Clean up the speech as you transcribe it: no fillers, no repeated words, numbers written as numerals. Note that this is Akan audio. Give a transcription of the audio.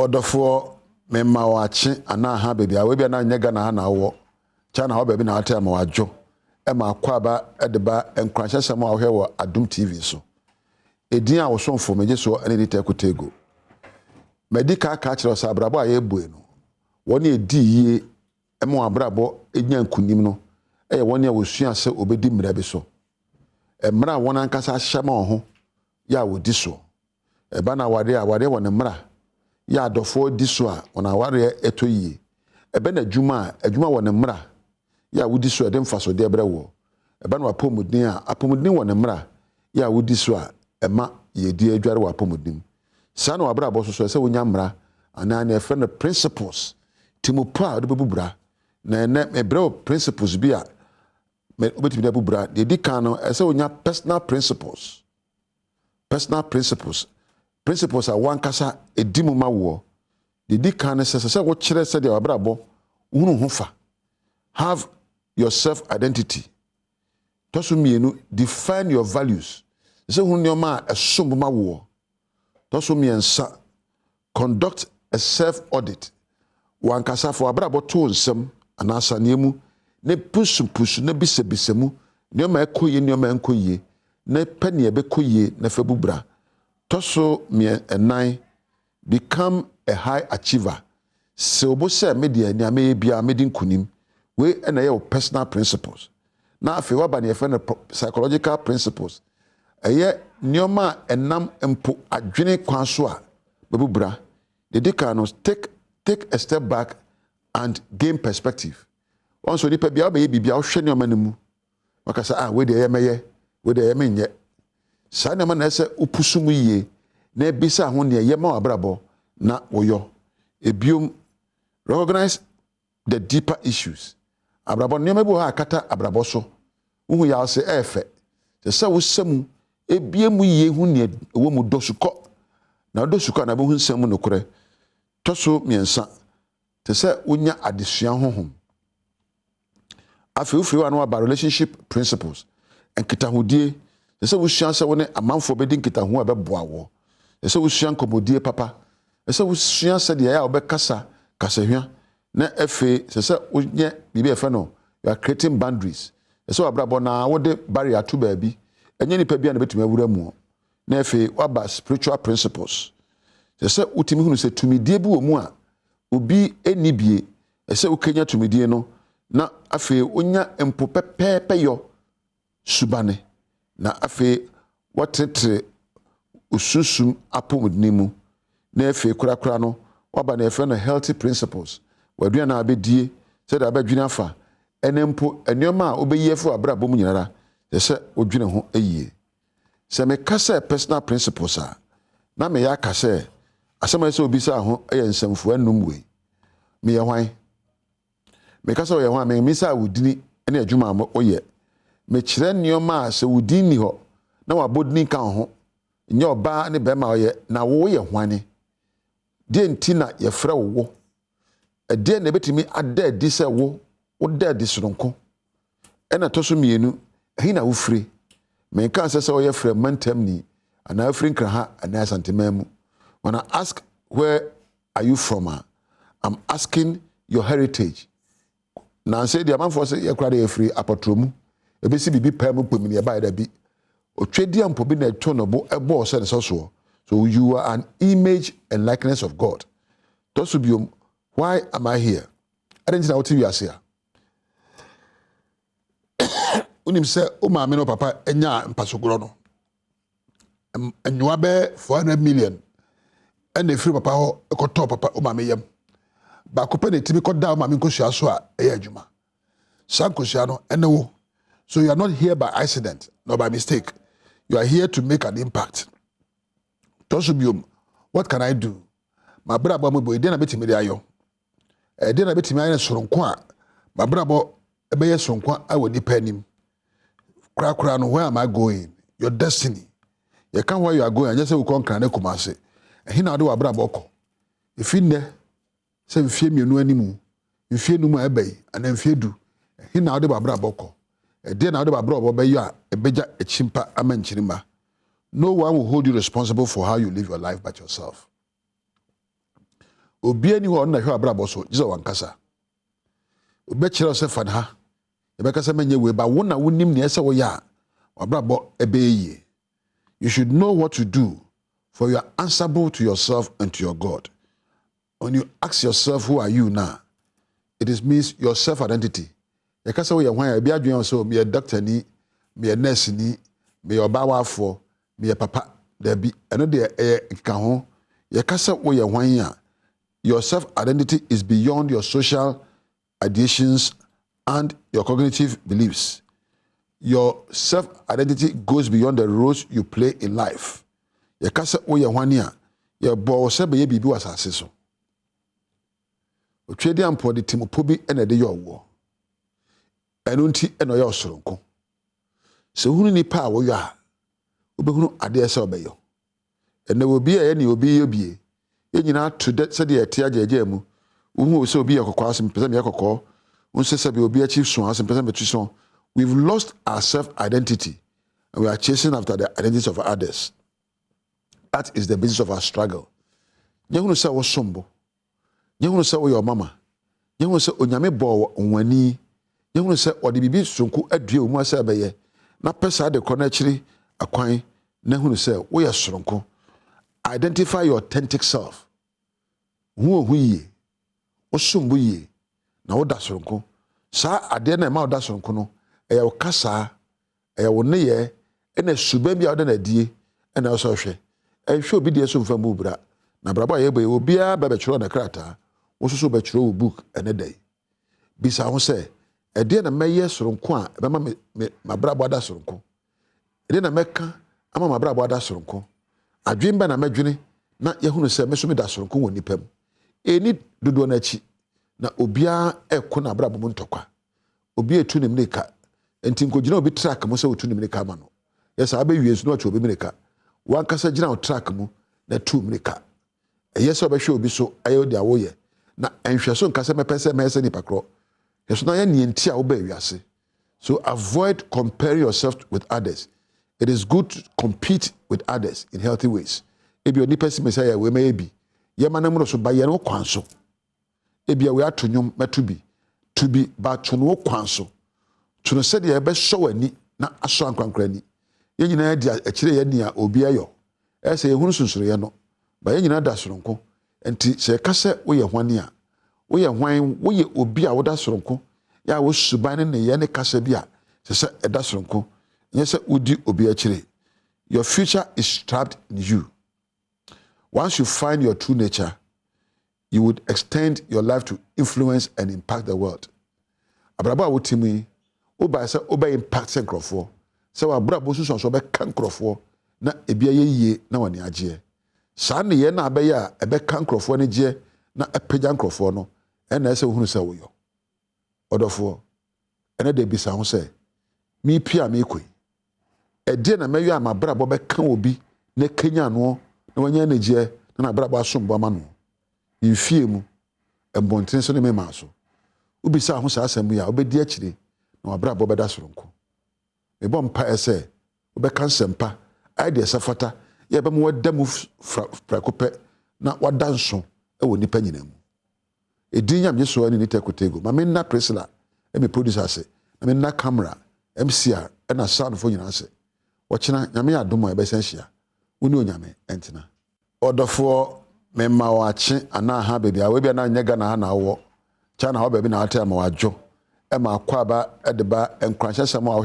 Odofo me ma wachi ana ha baby a we bia na nyega na ha na wo China ho baby na ata ma wajo e ma kwaba edeba Nkuranhyensem a wo wo Adom TV so edin a wo sonfo meje so ene dit ekotego medical ka kire so abrabo a ye bue no woni edi yie e mo abrabo enya nkunim no e ye woni a wo sua se obedi mra bi so e mra won ankasa hyema ho ya wo di so e ba na wade a wade won mra ya adofo di so a ona ware etoyie ebe na adwuma won mra ya wudi so de mfaso de ebre wo ebe na apomudin a apomudin won mra ya wudi so a ema ye di adware wa apomudin sa na wabra bo so se wonya mra ana na efe na principles timupa de bubura na na ebre principles bi a me obetimi de bubura de di kan no ese wonya personal principles a wankasa edimu ma wo de di kan se wo kire se de wabra bo hunu hufa have your self identity tosu mienu define your values se hunu nyoma esombo ma wo tosu miensa conduct a self audit wankasa fo wabra bo to nsem anasa nemu ne pusu ne bisebisemu nyoma ekoye nyoma enkoye ne panie be koye na fabubra toso enai become a high achiever se obo se media ni ame bia medin kunim we na your personal principles na afi wa ba ne fe psychological principles eye nyoma enam empo adwene kwan so a babubra the decano take a step back and gain perspective once oni pa bia ba ye bibia wo hwe nyoma nemu wakasa we de ye meye we de ye menye sa na na ese upusumu yie na ebisa ho ne ye ma wabrabo na woyo ebiom recognize the deeper issues abrabo ne ma bi ha akata abrabo so hu ya se efe se wo samu ebiemu yie hu ne wo mu dosuko na dosuko na bo hu samu no kore toso miensa te se wonya adesua honhom afi ufiri wa no about relationship principles enkitahudie ese wusua se woni amanfo bedi nkitahu a beboa wo ese wusua nkomodie papa ese wusua se de ya obekasa kasahwa na efe se wonye bibi efe no you are creating boundaries ese wabrabo na wode barrier to baabi enye nipa bia na betumi awura mu na efe waba spiritual principles ese utimi hunu se tumidie bi wo mu a obi enibie ese ukenya tumidie no na afe onya empo pepepe yo subane na afi watete ususum apomudnimu na afi kurakura no waba na afi na healthy principles wadua na abedie se da abadwina afa enempo enioma a obeyefo abrabo mu nyinara se odwene ho eyie se me kasa personal principles a na me ya kasa asema se obisa ho eye nsamfo anum we me ye hwan me kasa ye hwan me misa wudini ene adwuma ma oye me kire nioma se wudini ho na wabodni kan ho nye oba ne be ma oye na wo ye hwane de ntina ye frɛ wo de na betimi ada di se wo da di soronko ena toso mienu hi na wo fire me kan se oye frɛ mantam ni ana afiri nkra ha ana santemam when I ask where are you from I'm asking your heritage na say the amanfo say ye kra de afiri apotromu ebesi bibi pam pemini e ba da bi otwedi ampo bi na eto no bo ebo se ne so you are an image and likeness of God to biom why am I here I didn't know what you are here unim se o ma me no papa enya mpasogoro no enwa be 400 million and the free papa ho ekoto papa o ma me yam ba ko pe ne timi ko da o ma me nkosua so a e adwuma sankosua no enewo. So you are not here by accident, nor by mistake. You are here to make an impact. Tosubium, what can I do? My brother boy didn't bet me there. I didn't bet me in Soronqua. My brother Ebeye Soronqua, I will depend him. Crack, where am I going? Your destiny. You can't where you are going, and just say we can't cry Kumase. And he now do a braboko. If in there, say fear me no anymore. You fear no more ebay, and then fear do. He now do a braboko. Then now the bro be ya a beja a chimpa amenchirima. No one will hold you responsible for how you live your life but yourself. obi ani ho na hwe abrabo so jize wankasa obe kire se fan ha e be kasa menye we ba wo na wonim ne ese wo ya abrabo ebeye. You should know what to do, for you are answerable to yourself and to your God. When you ask yourself, who are you now? It means your self-identity. You can say, "Why I be adwin so me a doctor ni, me a nurse ni, me a bawafo, me a papa." There be another ka ho. You can say, "Why your self-identity is beyond your social ideations and your cognitive beliefs. Your self-identity goes beyond the roles you play in life." You can say, "Your boss say be bibi wasase so." Otwedi ampo de timopo bi ena de yowo. Eno nti eno yo soronko. Se hunu nipa a wo yo a, obehunu ade ese obeyo. Ene obi a ye ne obi yobie. Ye nyina to de se de ete ajeje mu. Uhu se obi yakokwa asem pese me yakokọ. Unse se be obi achi so asem pese me so. We've lost our self-identity and we are chasing after the identities of others. That is the basis of our struggle. Nyehunu se wo sombo. Nyehunu se wo your mama. Nyehunu se onyame bo onwani. Nyehunu se odi bibi sonku adue omu ase abeye. Na pesa de kro na chiri akwan na hunu se wo ye soronko. Identify your authentic self. Hu ye. Wo sombo ye. Na wo da soronko. Sa ade na ma wo da soronko no. Eya kasa eya wonne ye ena suba bia wo na die ena so hwe ehwe obi die so mfa mu bra na brabo ye be obi a ba chiro na krata wo so ba chiro wo book ene dai bisa ho se ede na meye soronko a be ma brabo ada soronko ede na meka ama ma brabo ada soronko adwen ba na madwene na ye hunu se me so me da soronko woni pam eni dodo na chi na obi a eko na brabo mu ntokwa obi etu ne mneka enti nkogina obi track mo se otu ne mneka ma no yes abe wies no acho obi mneka wan kasa gina o track mu na tu mneka yes obi hwe obi so ayo dia wo ye na enhwe so nkasa mepese mese ni pakro yes na ye ne enti a wo ba wiase. So avoid comparing yourself with others. It is good to compete with others in healthy ways. Ebi oni person me say ya we may be ye manam no so ba ye no kwan so ebi we atonwom metubi to be but to no kwan so to no said ye be show ani na aso ankwankra ni ye nyina dia akire ye nia obi ayo ese ye hunu sunsuro ye no ba ye nyina da soronko enti se ka se wo ye hwane a wo ye hwan wo ye obi a wo da soronko ya wo suban ne ye ne kasa bi a se da soronko ye se udi obi akire. Your future is trapped in you. Once you find your true nature, you would extend your life to influence and impact the world. Abraba wotimi oba se oba impact senkrofo se wa brabo susun so be kankrofo na ebia ye na wani agye sa ne ye na abeya a ebe kankrofo ne gye na apagya nkrofo no ena se hunu se wo yo odofo ena de bisa ho se mi pia me koi ede na meyo ama brabo be kan obi na kenya no na wanya na gye na brabo asombo ama no infie mu embonten so ne me maso ubisa ho sa asem ya obedi akire na wabrabo beda soronko me bom pa ese obeka nsempa ide safata ye be mo wada mu frakope na wada nso e woni pa nyina mu edin yam yeso ani ni tekotego ma me na Priscilla e me producer ase na me na camera MCR e na sound fo nyina ase wochina nyame Adom e be senhia woni onyame entina odofo me ma wache ana ha bebia we bia na nyega na ha na wo chana ho baabi na ate ama wajo e ma akwa ba e de ba Nkuranhyensem a